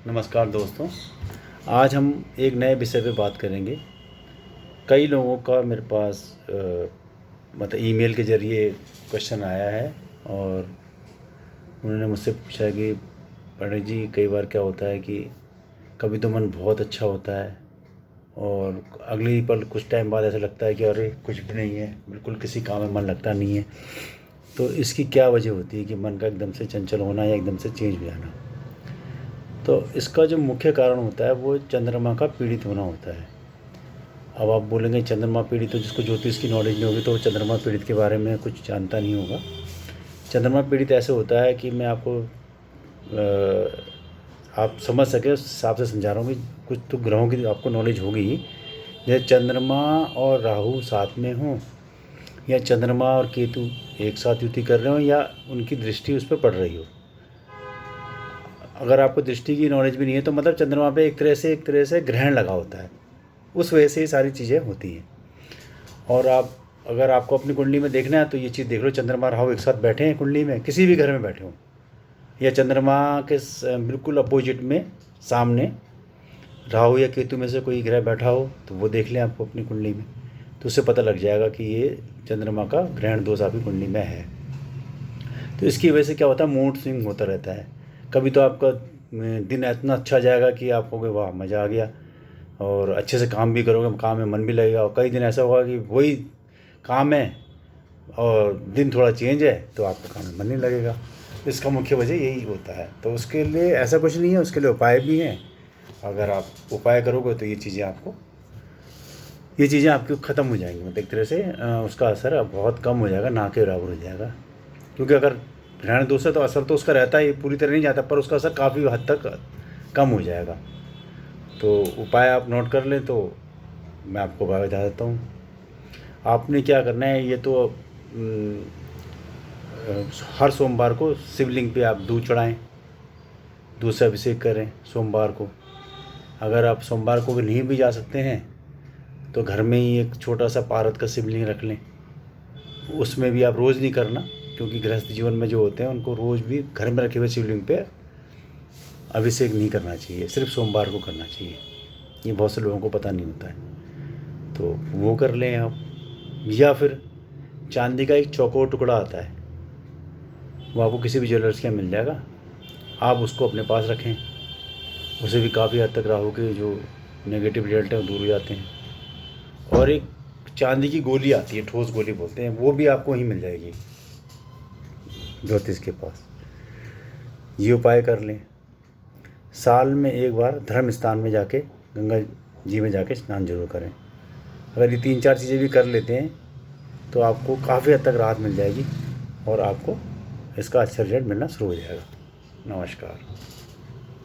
नमस्कार दोस्तों। आज हम एक नए विषय पे बात करेंगे। कई लोगों का मेरे पास मतलब ईमेल के ज़रिए क्वेश्चन आया है और उन्होंने मुझसे पूछा कि पंडित जी, कई बार क्या होता है कि कभी तो मन बहुत अच्छा होता है और अगले ही पल कुछ टाइम बाद ऐसा लगता है कि अरे कुछ भी नहीं है, बिल्कुल किसी काम में मन लगता नहीं है। तो इसकी क्या वजह होती है कि मन का एकदम से चंचल होना या एकदम से चेंज हो जाना? तो इसका जो मुख्य कारण होता है वो चंद्रमा का पीड़ित होना होता है। अब आप बोलेंगे चंद्रमा पीड़ित, तो जिसको ज्योतिष की नॉलेज नहीं होगी तो वो चंद्रमा पीड़ित के बारे में कुछ जानता नहीं होगा। चंद्रमा पीड़ित ऐसे होता है कि मैं आपको आप समझ सके उस हिसाब से समझा रहा हूँ कि कुछ तो ग्रहों की आपको नॉलेज होगी ही। जैसे चंद्रमा और राहु साथ में हों या चंद्रमा और केतु एक साथ युति कर रहे हो या उनकी दृष्टि उस पर पड़ रही हो। अगर आपको दृष्टि की नॉलेज भी नहीं है तो मतलब चंद्रमा पे एक तरह से ग्रहण लगा होता है, उस वजह से ये सारी चीज़ें होती हैं। और आप अगर आपको अपनी कुंडली में देखना है तो ये चीज़ देख लो, चंद्रमा राहु एक साथ बैठे हैं कुंडली में, किसी भी घर में बैठे हों, या चंद्रमा के बिल्कुल अपोजिट में सामने राहु या केतु में से कोई ग्रह बैठा हो तो वो देख लें आपको अपनी कुंडली में, तो उससे पता लग जाएगा कि ये चंद्रमा का ग्रहण दोष आपकी कुंडली में है। तो इसकी वजह से क्या होता है, मूड स्विंग होता रहता है। कभी तो आपका दिन इतना अच्छा जाएगा कि आप कहोगे वाह मज़ा आ गया, और अच्छे से काम भी करोगे, काम में मन भी लगेगा। और कई दिन ऐसा होगा कि वही काम है और दिन थोड़ा चेंज है तो आपका काम में मन नहीं लगेगा। इसका मुख्य वजह यही होता है। तो उसके लिए ऐसा कुछ नहीं है, उसके लिए उपाय भी हैं। अगर आप उपाय करोगे तो ये चीज़ें आपकी ख़त्म हो जाएंगी, मतलब एक तरह से उसका असर अब बहुत कम हो जाएगा, ना के बराबर हो जाएगा। क्योंकि अगर ग्रहण दोष है तो असर तो उसका रहता ही, पूरी तरह नहीं जाता, पर उसका असर काफ़ी हद तक कम हो जाएगा। तो उपाय आप नोट कर लें तो मैं आपको उपाय बता देता हूँ। आपने क्या करना है, ये तो हर सोमवार को शिवलिंग पे आप दूध चढ़ाएं, दूध से अभिषेक करें सोमवार को। अगर आप सोमवार को भी नहीं भी जा सकते हैं तो घर में ही एक छोटा सा पारद का शिवलिंग रख लें। उसमें भी आप रोज़ नहीं करना, क्योंकि गृहस्थ जीवन में जो होते हैं उनको रोज़ भी घर में रखे हुए शिवलिंग पे अभिषेक नहीं करना चाहिए, सिर्फ सोमवार को करना चाहिए। ये बहुत से लोगों को पता नहीं होता है, तो वो कर लें आप। या फिर चांदी का एक चौकोर टुकड़ा आता है, वो आपको किसी भी ज्वेलर्स के यहाँ मिल जाएगा, आप उसको अपने पास रखें। उसे भी काफ़ी हद तक राहु के जो नेगेटिव रिजल्ट हैं वो दूर हो जाते हैं। और एक चांदी की गोली आती है, ठोस गोली बोलते हैं, वो भी आपको वहीं मिल जाएगी ज्योतिष के पास। ये उपाय कर लें। साल में एक बार धर्म स्थान में जाके, गंगा जी में जाके स्नान जरूर करें। अगर ये 3-4 चीज़ें भी कर लेते हैं तो आपको काफ़ी हद तक राहत मिल जाएगी और आपको इसका अच्छा रिजल्ट मिलना शुरू हो जाएगा। नमस्कार।